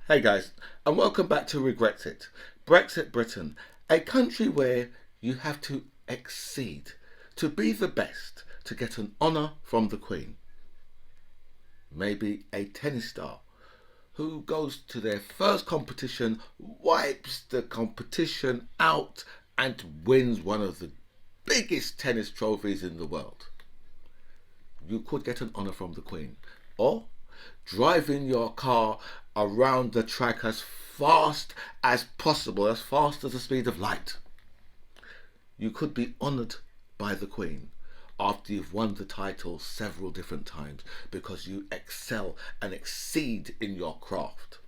Hey guys, and welcome back to Brexit. Brexit Britain, a country where you have to exceed, to be the best, to get an honour from the Queen. Maybe a tennis star who goes to their first competition, wipes the competition out, and wins one of the biggest tennis trophies in the world. You could get an honour from the Queen. Or driving your car around the track as fast as possible, as fast as the speed of light. You could be honoured by the Queen after you've won the title several different times because you excel and exceed in your craft.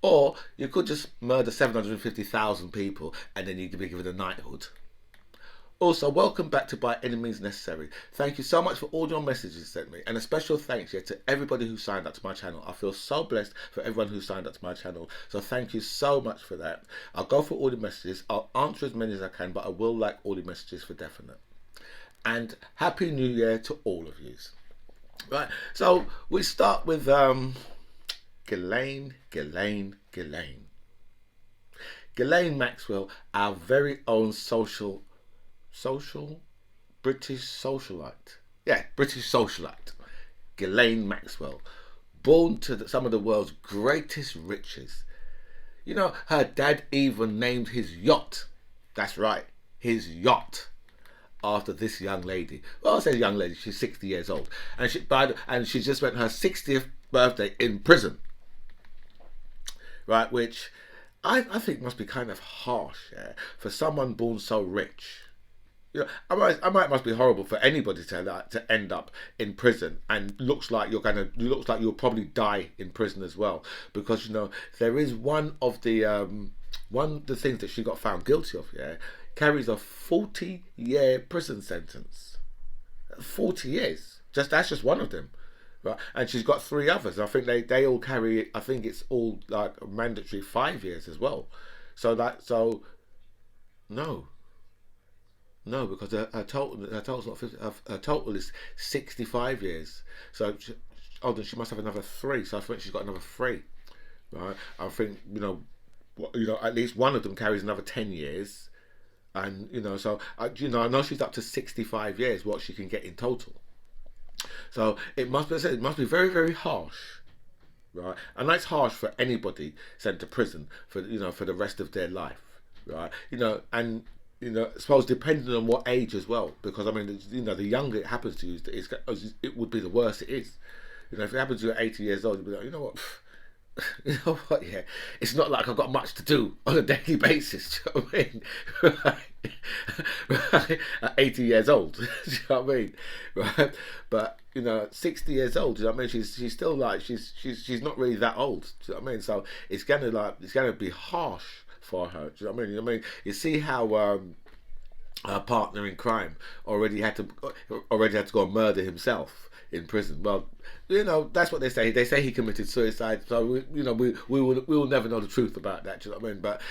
Or you could just murder 750,000 people and then you'd be given a knighthood. Also, welcome back to By Any Means Necessary. Thank you so much for all your messages you sent me, and a special thanks here to everybody who signed up to my channel. I feel so blessed for everyone who signed up to my channel, so thank you so much for that. I'll go for all the messages. I'll answer as many as I can, but I will like all the messages for definite. And Happy New Year to all of you. Right, so we start with Ghislaine Maxwell, our very own social British socialite. Yeah, British socialite. Ghislaine Maxwell. Born to some of the world's greatest riches. You know, her dad even named his yacht. That's right, his yacht. After this young lady. Well, I say young lady, she's 60 years old. And she just spent her 60th birthday in prison. Right, which I think must be kind of harsh, yeah, for someone born so rich. You know, I might must be horrible for anybody to end up in prison, and looks like you'll probably die in prison as well, because you know there is one of the things that she got found guilty of, yeah, carries a 40-year prison sentence. 40 years. That's just one of them. Right, and she's got three others. I think they all carry. I think it's all like a mandatory 5 years as well. No. No, because her total is 65 years. So, she must have another three. So I think she's got another three, right? I think at least one of them carries another 10 years, and I know she's up to 65 years. What she can get in total. So it must be very, very harsh, right? And that's harsh for anybody sent to prison for the rest of their life, right? I suppose depending on what age as well, because I mean, the younger it happens to you, it would be the worse it is. If it happens to you at 80 years old, you'd be like, you know what, yeah, it's not like I've got much to do on a daily basis. Do you know what I mean? Right? At 80 years old, do you know what I mean? Right? But 60 years old, do you know what I mean? She's still like she's not really that old. Do you know what I mean? So it's gonna be harsh for her. Do you know what I mean? You see how her partner in crime already had to go and murder himself in prison. Well, that's what they say. They say he committed suicide. So we will never know the truth about that. Do you know what I mean? But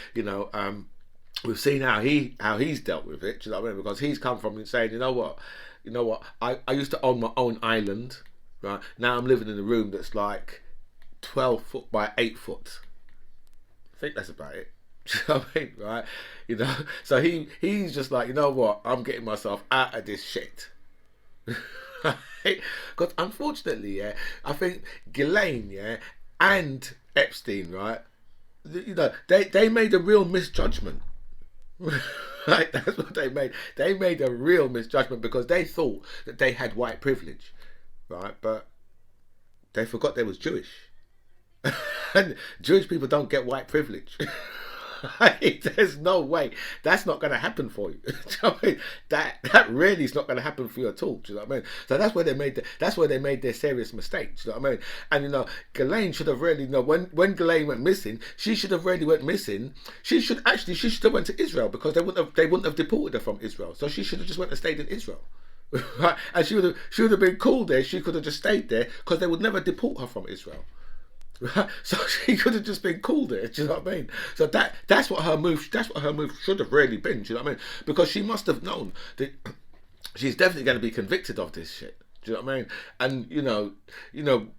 we've seen how he's dealt with it. Do you know what I mean? Because he's come from saying, you know what, I used to own my own island. Right now, I'm living in a room that's like 12 foot by 8 foot. I think that's about it. Do you know what I mean? Right? So he's just like, you know what, I'm getting myself out of this shit. Because unfortunately, yeah, I think Ghislaine, yeah, and Epstein, right, they made a real misjudgment. Right, that's what they made. They made a real misjudgment because they thought that they had white privilege, right? But they forgot they was Jewish, and Jewish people don't get white privilege. There's no way that's not going to happen for you. Do you know what I mean? That really is not going to happen for you at all. Do you know what I mean? So that's where they made their serious mistakes. Do you know what I mean? And Ghislaine should have really when Ghislaine went missing, she should have really went missing. She should have went to Israel because they wouldn't have deported her from Israel. So she should have just went and stayed in Israel. Right? And she would have been cool there. She could have just stayed there because they would never deport her from Israel. Right? So she could have just been cool there. Do you know what I mean? So that's what her move should have really been. Do you know what I mean? Because she must have known that she's definitely going to be convicted of this shit. Do you know what I mean? And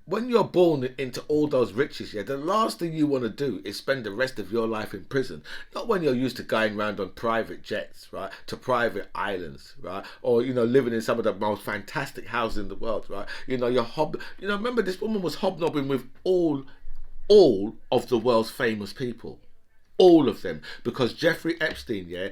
when you're born into all those riches, yeah, the last thing you want to do is spend the rest of your life in prison. Not when you're used to going around on private jets, right, to private islands, right, or living in some of the most fantastic houses in the world, right. Remember this woman was hobnobbing with all of the world's famous people, all of them, because Jeffrey Epstein, yeah,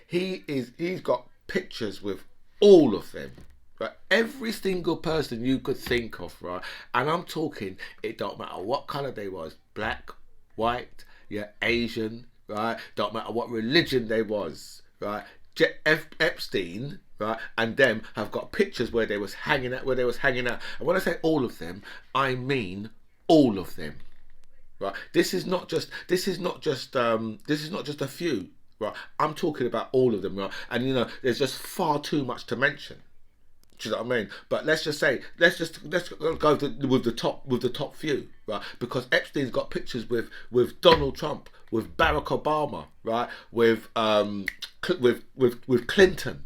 he's got pictures with all of them. Right? Every single person you could think of, right? And I'm talking, it don't matter what colour they was, black, white, yeah, Asian, right? Don't matter what religion they was, right? Epstein, right, and them have got pictures where they was hanging out, And when I say all of them, I mean all of them. Right? This is not just a few, right? I'm talking about all of them, right? And there's just far too much to mention. Do you know what I mean? But let's go with the top few, right? Because Epstein's got pictures with Donald Trump, with Barack Obama, right? With Clinton,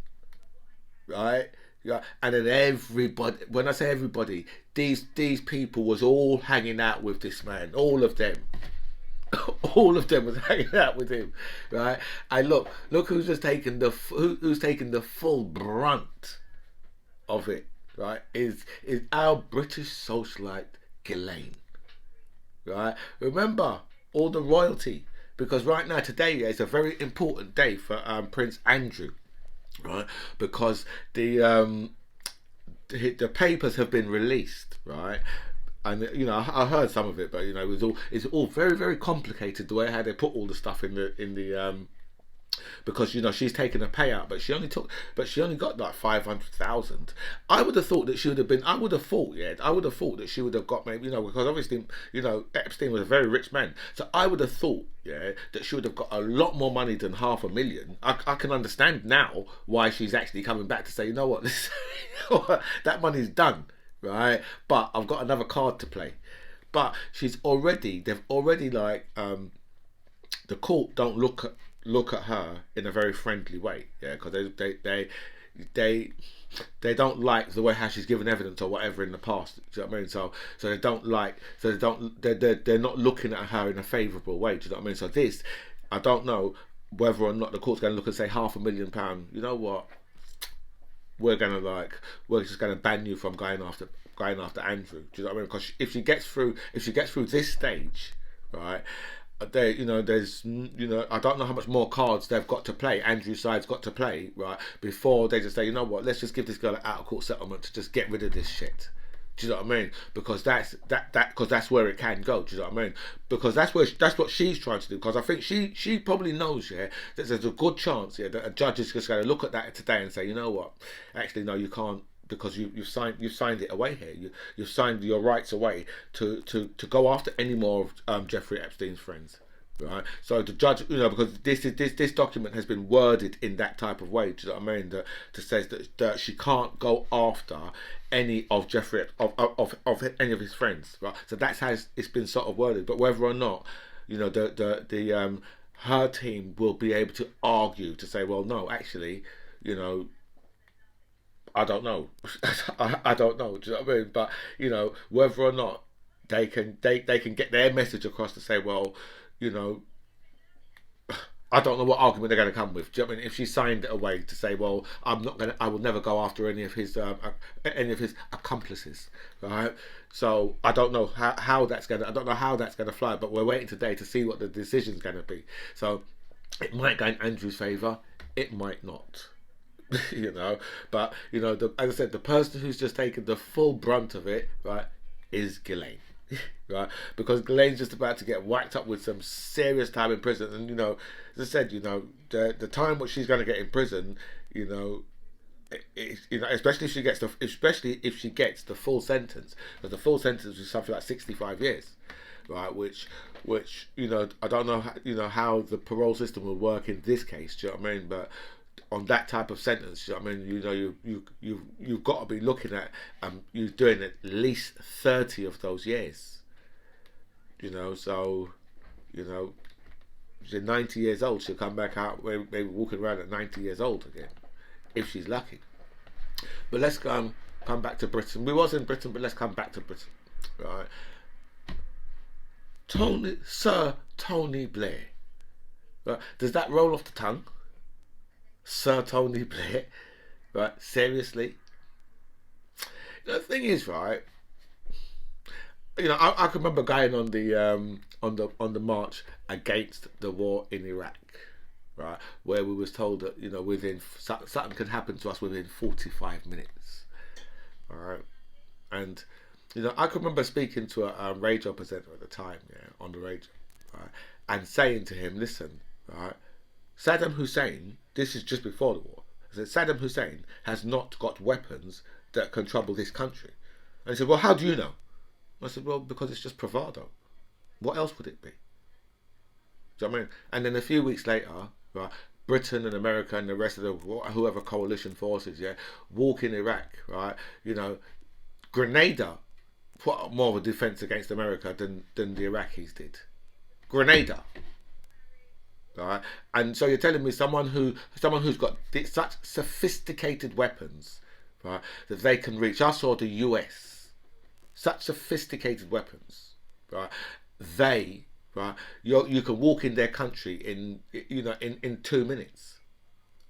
right? Yeah, and then everybody. When I say everybody, these people was all hanging out with this man. All of them, all of them was hanging out with him, right? And look who's just taking who's taking the full brunt of it, right? Is our British socialite Ghislaine, right? Remember all the royalty, because right now today is a very important day for Prince Andrew. Right, because the papers have been released, right, and I heard some of it, but it's all very, very complicated the way how they put all the stuff in the because she's taken a payout, but she only got like 500,000. I would have thought that she would have been. I would have thought that she would have got maybe because obviously Epstein was a very rich man, so I would have thought that she would have got a lot more money than 500,000. I can understand now why she's actually coming back to say that money's done, right? But I've got another card to play. But they've already like the court don't look at her in a very friendly way, yeah, because they don't like the way how she's given evidence or whatever in the past. Do you know what I mean? So they're not looking at her in a favourable way. Do you know what I mean? So this, I don't know whether or not the court's going to look and say £500,000. You know what? We're just going to ban you from going after Andrew. Do you know what I mean? Because if she gets through this stage, right. There's I don't know how much more cards they've got to play. Andrew's side's got to play, right, before they just say, let's just give this girl an out of court settlement to just get rid of this shit. Do you know what I mean? Because that's where it can go. Do you know what I mean? Because that's what she's trying to do. Because I think she probably knows, yeah, that there's a good chance, yeah, that a judge is just going to look at that today and say, you know what, actually no, you can't. Because you've signed it away here. You've signed your rights away to go after any more of Jeffrey Epstein's friends, right? So the judge, because this document has been worded in that type of way. Do you know what I mean? To says that she can't go after any of Jeffrey of any of his friends, right? So that's how it's been sort of worded. But whether or not her team will be able to argue to say, well, no, actually, I don't know. I don't know. Do you know what I mean? But whether or not they can get their message across to say, well, I don't know what argument they're going to come with. Do you know what I mean? If she signed it away to say, well, I will never go after any of his accomplices, right? So I don't know how that's going to fly. But we're waiting today to see what the decision's going to be. So it might go in Andrew's favour. It might not. But as I said, the person who's just taken the full brunt of it, right, is Ghislaine, right? Because Ghislaine's just about to get whacked up with some serious time in prison, and as I said, the time what she's going to get in prison, especially if she gets the full sentence, because the full sentence is something like 65 years, right? Which I don't know how the parole system will work in this case. Do you know what I mean? But on that type of sentence, I mean, you've got to be looking at you doing at least 30 of those years. So she's 90 years old. She'll come back out maybe walking around at 90 years old again, if she's lucky. But let's go. come back to Britain. We was in Britain, but let's come back to Britain, right? Sir Tony Blair. Right? Does that roll off the tongue? Sir Tony Blair, right? Seriously? The thing is, right? I can remember going on the march against the war in Iraq, right? Where we was told that within something could happen to us within 45 minutes, all right? And I can remember speaking to a radio presenter at the time, on the radio, right? And saying to him, listen, right? Saddam Hussein, this is just before the war, Saddam Hussein has not got weapons that can trouble this country. And he said, well, how do you know? I said, well, because it's just bravado. What else would it be? Do you know what I mean? And then a few weeks later, right, Britain and America and the rest of the whoever coalition forces, walk in Iraq, right? Grenada put more of a defense against America than the Iraqis did. Grenada. Right? And so you're telling me someone who's got such sophisticated weapons, right, that they can reach us or the US, such sophisticated weapons, right? You can walk in their country in 2 minutes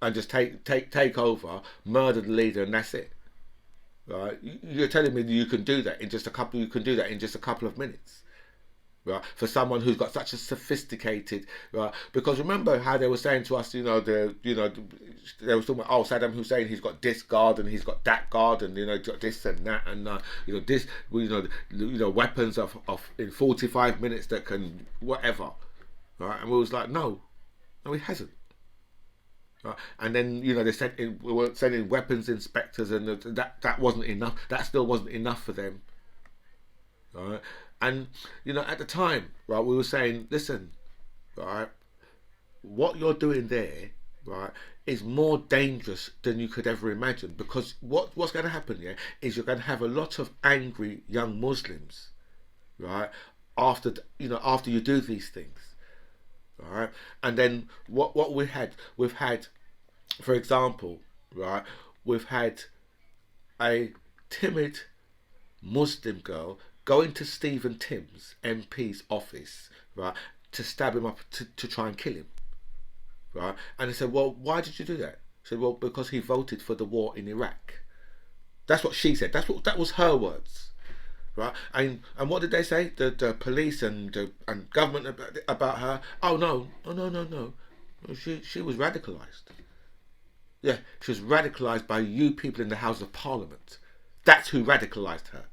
and just take over, murder the leader, and that's it. Right? You're telling me that you can do that in just a couple of minutes. Right, for someone who's got such a sophisticated, right? Because remember how they were saying to us, they were talking about, Saddam Hussein, he's got this guard and he's got that guard, and got this and that, and this, weapons of in 45 minutes that can whatever, right? And we was like, no, he hasn't. Right? And then we were sending weapons inspectors, and that wasn't enough. That still wasn't enough for them. Right? And at the time, right, we were saying, listen, right, what you're doing there, right, is more dangerous than you could ever imagine, because what's going to happen is you're going to have a lot of angry young Muslims, right, after you do these things, right? And then what we've had, for example, right, we've had a timid Muslim girl going to Stephen Timms, MP's office, right, to stab him up, to try and kill him, right? And they said, well, why did you do that? She said, well, because he voted for the war in Iraq. That's what she said. That was her words, right? And what did they say? The police and government about her? Oh no. She was radicalised. Yeah, she was radicalised by you people in the House of Parliament. That's who radicalised her.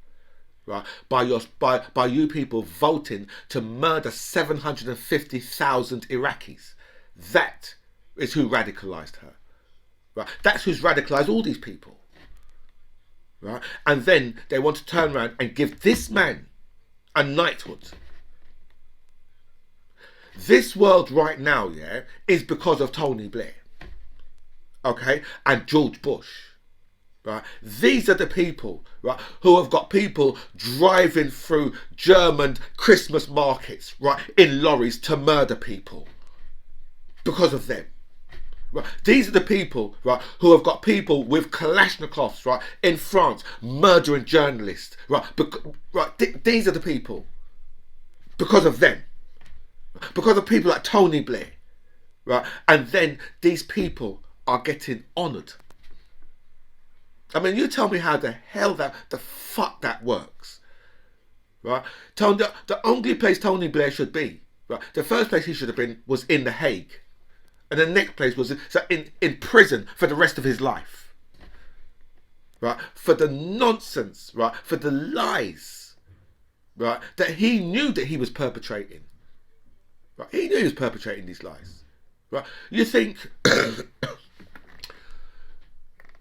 Right, by you people voting to murder 750,000 Iraqis. That is who radicalised her. Right, that's who's radicalised all these people. Right, and then they want to turn around and give this man a knighthood. This world right now, is because of Tony Blair. Okay, and George Bush. Right, these are the people, right, who have got people driving through German Christmas markets, right, in lorries to murder people because of them. Right, these are the people, right, who have got people with Kalashnikovs, right, in France murdering journalists, right. These are the people because of them, because of people like Tony Blair, right, and then these people are getting honoured. I mean, you tell me how the hell the fuck that works, right? The only place Tony Blair should be, right? The first place he should have been was in The Hague, and the next place was in prison for the rest of his life, right? For the nonsense, right? For the lies, right? That he knew that he was perpetrating, right? He knew he was perpetrating these lies, right? You think.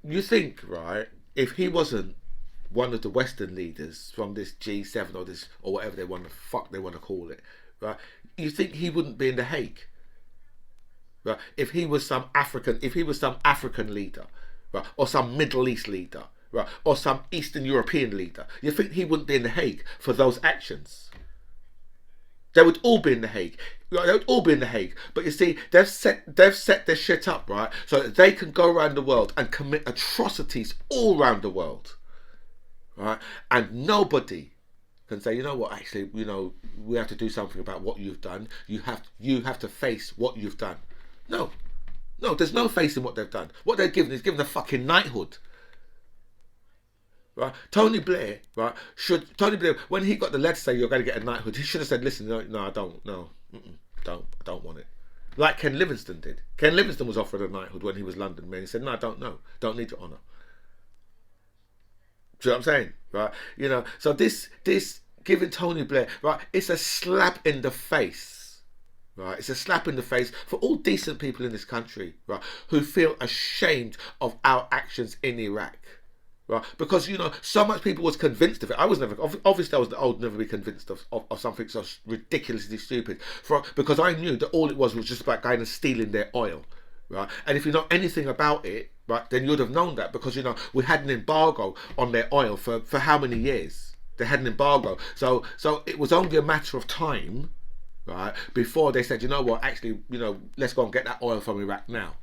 You think, right, if he wasn't one of the Western leaders from this G7 or whatever they want to call it, right, you think he wouldn't be in The Hague? Right? If he was some African leader, right, or some Middle East leader, right, or some Eastern European leader, you think he wouldn't be in The Hague for those actions? They would all be in The Hague. They would all be in The Hague. But you see, they've set their shit up, right, so that they can go around the world and commit atrocities all around the world. right? And nobody can say, you know what, actually, we have to do something about what you've done. You have to face what you've done. No, no, there's no facing what they've done. What they're given is given a fucking knighthood. Right, Tony Blair, right? Tony Blair, when he got the letter say you're going to get a knighthood, he should have said, "Listen, no, I don't, no, I don't want it." Like Ken Livingstone did. Ken Livingstone was offered a knighthood when he was London Mayor. He said, "No, I don't know, don't need your honour." Do you know what I'm saying, right? So this giving Tony Blair, right? It's a slap in the face, right? It's a slap in the face for all decent people in this country, right? Who feel ashamed of our actions in Iraq. Right, because so much people was convinced of it. I was never, obviously, I would never be convinced of something so ridiculously stupid. Because I knew that all it was just about going and stealing their oil, right? And if you know anything about it, right, then you'd have known that because we had an embargo on their oil for how many years? They had an embargo, so it was only a matter of time, right, before they said, you know what, actually, let's go and get that oil from Iraq now.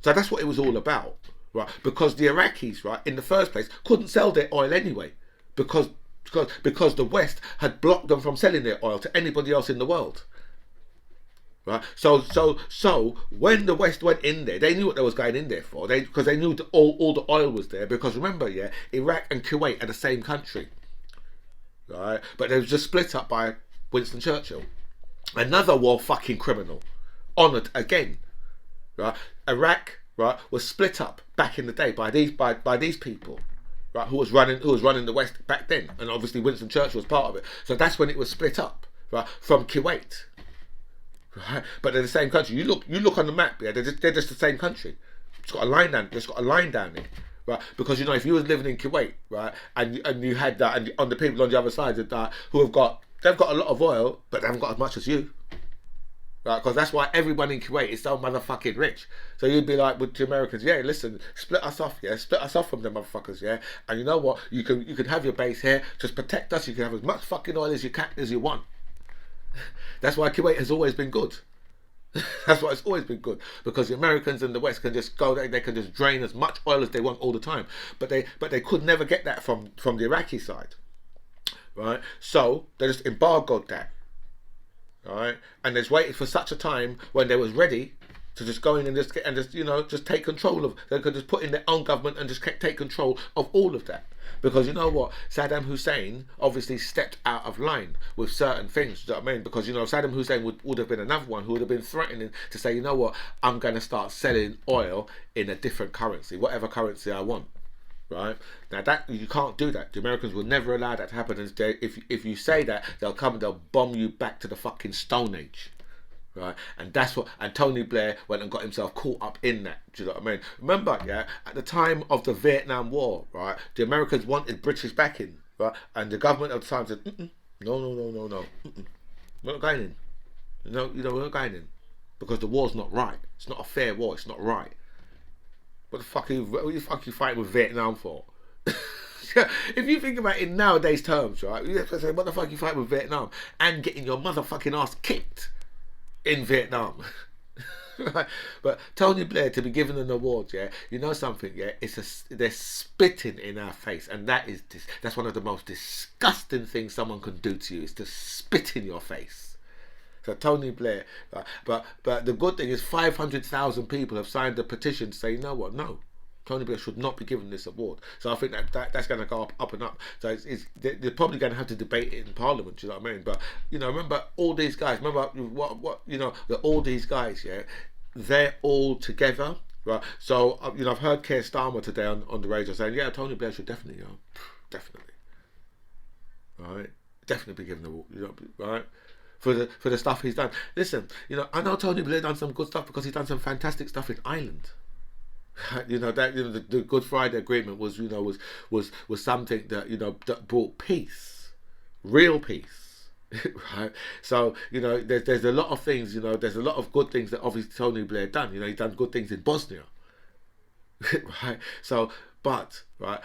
So that's what it was all about. Right, because the Iraqis, right, in the first place, couldn't sell their oil anyway, because the West had blocked them from selling their oil to anybody else in the world. Right, so when the West went in there, they knew what they was going in there for. Because they knew that all the oil was there. Because remember, yeah, Iraq and Kuwait are the same country, right? But they were just split up by Winston Churchill, another war fucking criminal, honoured again, right? Iraq, right, was split up back in the day by these people, right, who was running the West back then, and obviously Winston Churchill was part of it. So that's when it was split up, right, from Kuwait, right. But they're the same country. You look on the map, yeah, they're just the same country. It's got a line down. It's got a line down there, right? Because if you was living in Kuwait, right, and you had that, and on the people on the other side of that they've got a lot of oil, but they haven't got as much as you. Right, because that's why everyone in Kuwait is so motherfucking rich. So you'd be like with the Americans, yeah, listen, split us off from them motherfuckers, yeah. And you know what? You can have your base here, just protect us. You can have as much fucking oil as you want. That's why Kuwait has always been good. That's why it's always been good, because the Americans and the West can just go there, they can just drain as much oil as they want all the time. But they could never get that from the Iraqi side, right? So they just embargoed that. Right, and they waited for such a time when they was ready to just go in and just take control of. They could just put in their own government and just take control of all of that. Because you know what, Saddam Hussein obviously stepped out of line with certain things. Do you know what I mean? Because Saddam Hussein would have been another one who would have been threatening to say, you know what, I'm going to start selling oil in a different currency, whatever currency I want. Right, now that you can't do that. The Americans will never allow that to happen. And if you say that, they'll come and they'll bomb you back to the fucking Stone Age. Right, and that's what. And Tony Blair went and got himself caught up in that. Do you know what I mean? Remember, yeah, at the time of the Vietnam War, right, the Americans wanted British backing, right, and the government at the time said, no, we're not going in. No, we're not going in because the war's not right. It's not a fair war. It's not right. What the fuck are you fighting with Vietnam for? If you think about it in nowadays terms, right, you have to say, what the fuck are you fighting with Vietnam? And getting your motherfucking ass kicked in Vietnam. Right? But Tony Blair to be given an award, yeah, you know something, yeah, they're spitting in our face, and that's one of the most disgusting things someone can do to you, is to spit in your face. So Tony Blair, but the good thing is 500,000 people have signed a petition to say, you know what, no, Tony Blair should not be given this award. So I think that's going to go up and up. So they're probably going to have to debate it in Parliament. Do you know what I mean? But remember all these guys. Remember what that all these guys, yeah, they're all together, right? So I've heard Keir Starmer today on the radio saying, yeah, Tony Blair should definitely, definitely, right, definitely be given the award, right. For the stuff he's done. Listen, I know Tony Blair done some good stuff because he's done some fantastic stuff in Ireland. The Good Friday Agreement was something that that brought peace, real peace, right? So there's a lot of things, there's a lot of good things that obviously Tony Blair done. He's done good things in Bosnia, right? So, but right,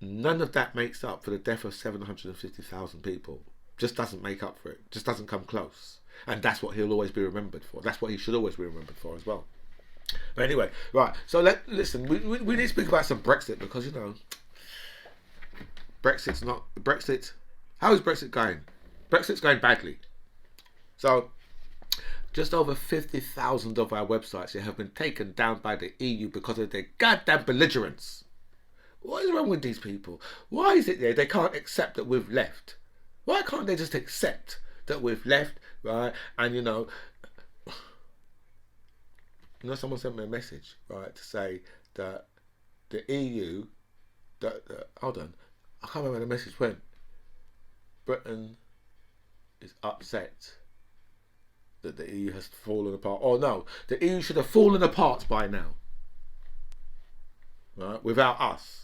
none of that makes up for the death of 750,000 people. Just doesn't make up for it. Just doesn't come close. And that's what he'll always be remembered for. That's what he should always be remembered for as well. But anyway, right. So listen. We need to speak about some Brexit because Brexit's not Brexit. How is Brexit going? Brexit's going badly. So, just over 50,000 of our websites have been taken down by the EU because of their goddamn belligerence. What is wrong with these people? Why is it they can't accept that we've left? Why can't they just accept that we've left, right? And someone sent me a message, right, to say that the EU, hold on, I can't remember the message went. Britain is upset that the EU has fallen apart. Oh no, the EU should have fallen apart by now, right? Without us.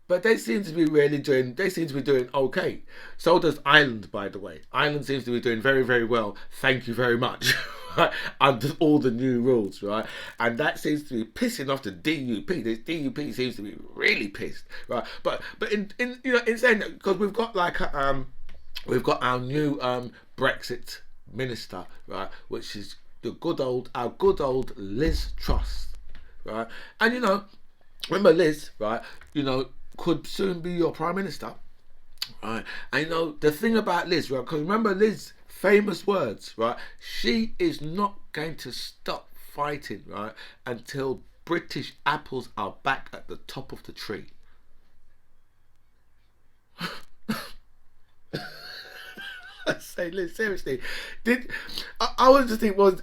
But they seem to be doing okay. So does Ireland, by the way. Ireland seems to be doing very, very well. Thank you very much. Right? Under all the new rules, right? And that seems to be pissing off the DUP. This DUP seems to be really pissed, right? But in saying that, because we've got our new Brexit minister, right? Which is our good old Liz Truss, right? And remember Liz, right? Could soon be your prime minister, right? And the thing about Liz, right? Because remember Liz famous words, right? She is not going to stop fighting, right, until British apples are back at the top of the tree. I say, Liz, seriously, I was just think was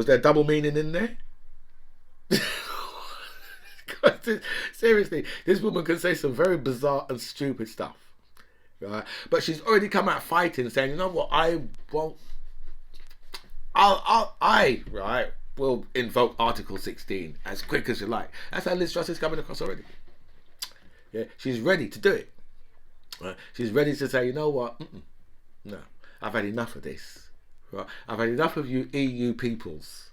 there double meaning in there? Seriously, this woman can say some very bizarre and stupid stuff, right? But she's already come out fighting, saying, you know what, I will invoke Article 16 as quick as you like. That's how Liz Truss is coming across already. Yeah, she's ready to do it. Right? She's ready to say, you know what, no, I've had enough of this. Right? I've had enough of you EU peoples.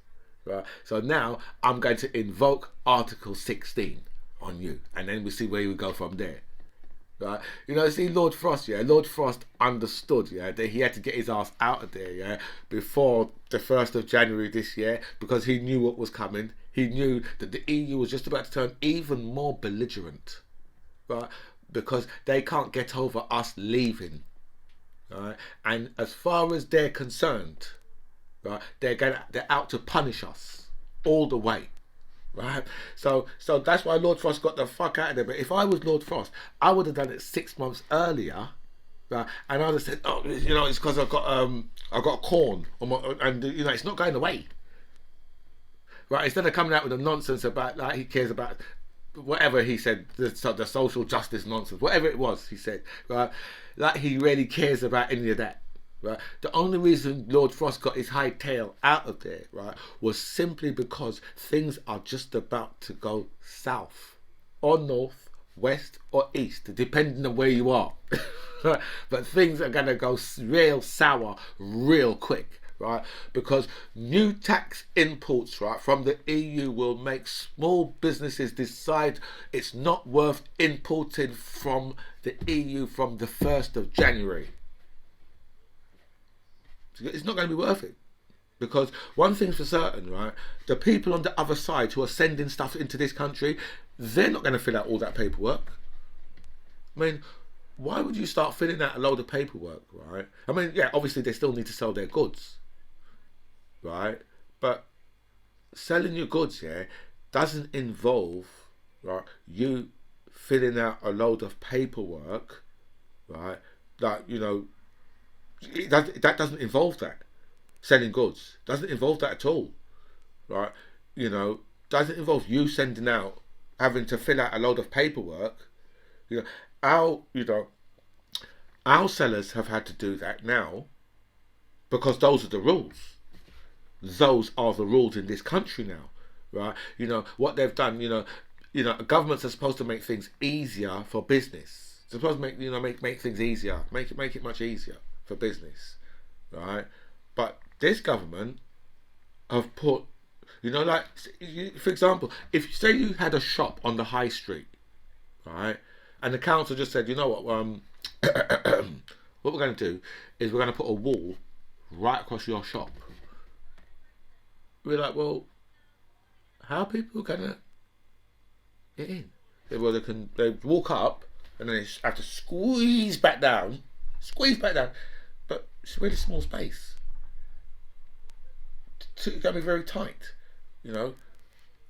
Right. So now I'm going to invoke Article 16 on you, and then we see where we go from there. Right? See Lord Frost, yeah. Lord Frost understood, yeah, that he had to get his ass out of there, yeah, before the 1st of January this year, because he knew what was coming. He knew that the EU was just about to turn even more belligerent, right? Because they can't get over us leaving, right? And as far as they're concerned, right, they're out to punish us all the way, right? So that's why Lord Frost got the fuck out of there. But if I was Lord Frost, I would have done it 6 months earlier, right? And I'd have said, oh, it's because I've got corn, and it's not going away, right? Instead of coming out with the nonsense about like he cares about whatever he said, the social justice nonsense, whatever it was he said, right? Like he really cares about any of that. Right. The only reason Lord Frost got his high tail out of there, right, was simply because things are just about to go south, or north, west, or east, depending on where you are. But things are gonna go real sour, real quick, right? Because new tax imports, right, from the EU will make small businesses decide it's not worth importing from the EU from the 1st of January. It's not going to be worth it, because one thing's for certain, right? The people on the other side who are sending stuff into this country, they're not going to fill out all that paperwork. I mean, why would you start filling out a load of paperwork, right? I mean, yeah, obviously they still need to sell their goods, right? But selling your goods, yeah, doesn't involve, right, you filling out a load of paperwork, right? Like, that doesn't involve that. Selling goods doesn't involve that at all, right? Doesn't involve you sending out, having to fill out a load of paperwork. Our sellers have had to do that now because those are the rules. Those are the rules in this country now, right? What they've done. Governments are supposed to make things easier for business. They're supposed to make things easier, make it much easier for business, right? But this government have put, for example, if say you had a shop on the high street, right, and the council just said, you know what, what we're going to do is we're going to put a wall right across your shop. We're like, well, how are people going to get in? Well, they walk up and then they have to squeeze back down, but it's a really small space. So it's going to be very tight, you know.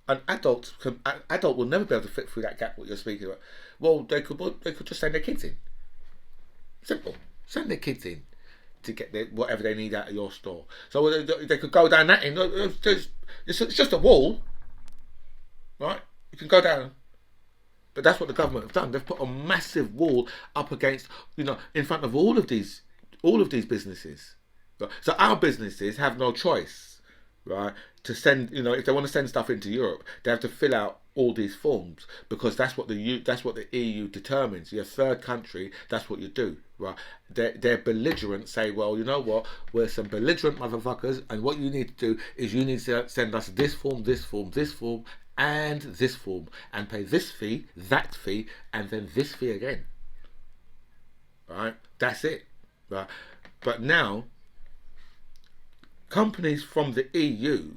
An adult will never be able to fit through that gap. What you're speaking about. Well, they could just send their kids in. Simple. Send their kids in to get whatever they need out of your store. So they could go down that end. It's just a wall, right? You can go down. But that's what the government have done. They've put a massive wall up against, in front of all of these businesses. Right? So our businesses have no choice, right? To send, if they want to send stuff into Europe, they have to fill out all these forms, because that's what the EU determines. You're a third country, that's what you do, right? They're belligerent, say, well, you know what, we're some belligerent motherfuckers, and what you need to do is you need to send us this form, this form, this form, and this form, and pay this fee, that fee, and then this fee again. Right? That's it. Right? But now, companies from the EU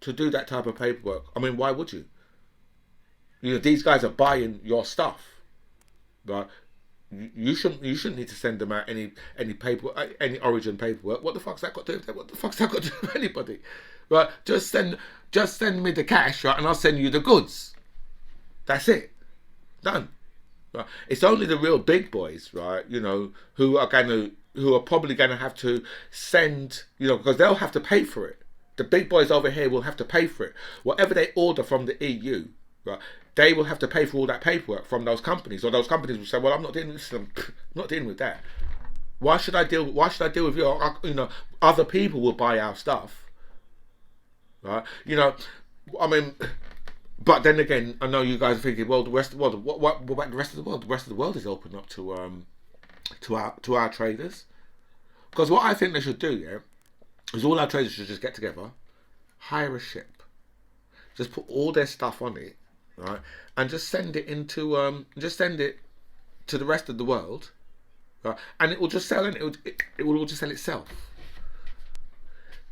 to do that type of paperwork, I mean, why would you? These guys are buying your stuff, right? You shouldn't need to send them out any paperwork, any origin paperwork. What the fuck's that got to do? What the fuck's that got to do with anybody? Right? Just send me the cash, right, and I'll send you the goods. That's it. Done. Right? It's only the real big boys, right? Who are probably going to have to send, because they'll have to pay for it. The big boys over here will have to pay for it. Whatever they order from the EU, right, they will have to pay for all that paperwork from those companies, or those companies will say, "Well, I'm not dealing with this. I'm not dealing with that. Why should I deal with you? Other people will buy our stuff, right? I mean." But then again, I know you guys are thinking, well, the rest of the world. What about the rest of the world? The rest of the world is open up to our traders, because what I think they should do, yeah, is all our traders should just get together, hire a ship, just put all their stuff on it, right, and just send it to the rest of the world, right, and it will just sell, and it will all just sell itself.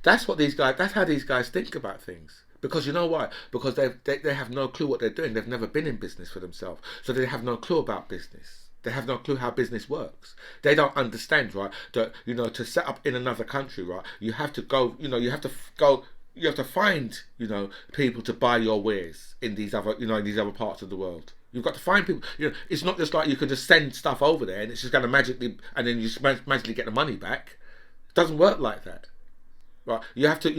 That's how these guys think about things. Because you know why? Because they have no clue what they're doing. They've never been in business for themselves, so they have no clue about business. They have no clue how business works. They don't understand, right? That to set up in another country, right? You have to go. You have to find people to buy your wares in these other parts of the world. You've got to find people. It's not just like you can just send stuff over there and it's just going to magically, and then you just magically get the money back. It doesn't work like that. Right, you have to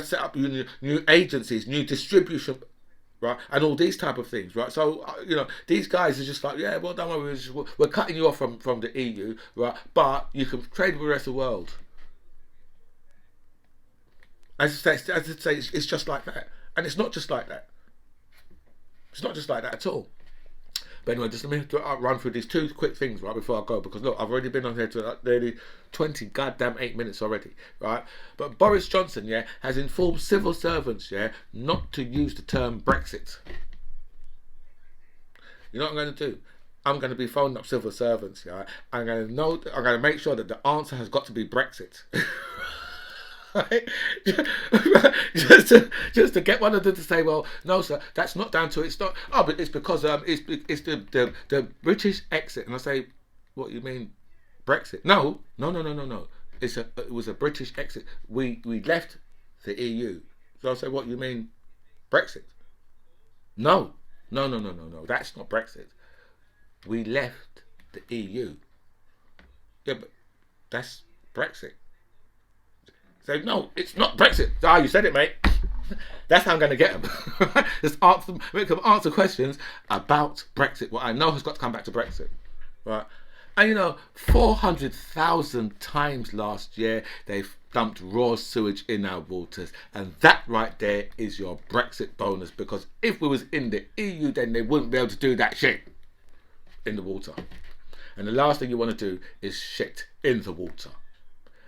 set up new agencies, new distribution, right, and all these type of things, right. So these guys are just like, yeah, well, don't worry, we're cutting you off from the EU, right, but you can trade with the rest of the world. As I say, it's just like that, and it's not just like that. It's not just like that at all. But anyway, just let me run through these two quick things, right, before I go, because look, I've already been on here to nearly 20 goddamn 8 minutes already, right? But Boris Johnson, yeah, has informed civil servants, yeah, not to use the term Brexit. You know what I'm going to do? I'm going to be phoning up civil servants, yeah. I'm going to make sure that the answer has got to be Brexit. Right? just to get one of them to say, well, no, sir, that's not down to it. It's not. Oh, but it's because it's the British exit. And I say, what you mean, Brexit? No. It was a British exit. We left the EU. So I say, what you mean, Brexit? No. That's not Brexit. We left the EU. Yeah, but that's Brexit. Say, no, it's not Brexit. You said it, mate. That's how I'm going to get them. Just make them answer questions about Brexit. What I know has got to come back to Brexit, right? And 400,000 times last year they've dumped raw sewage in our waters, and that right there is your Brexit bonus. Because if we was in the EU, then they wouldn't be able to do that shit in the water. And the last thing you want to do is shit in the water.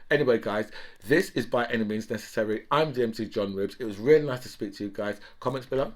Anyway, guys, this is By Any Means Necessary. I'm the MC John Ribbs. It was really nice to speak to you guys. Comments below.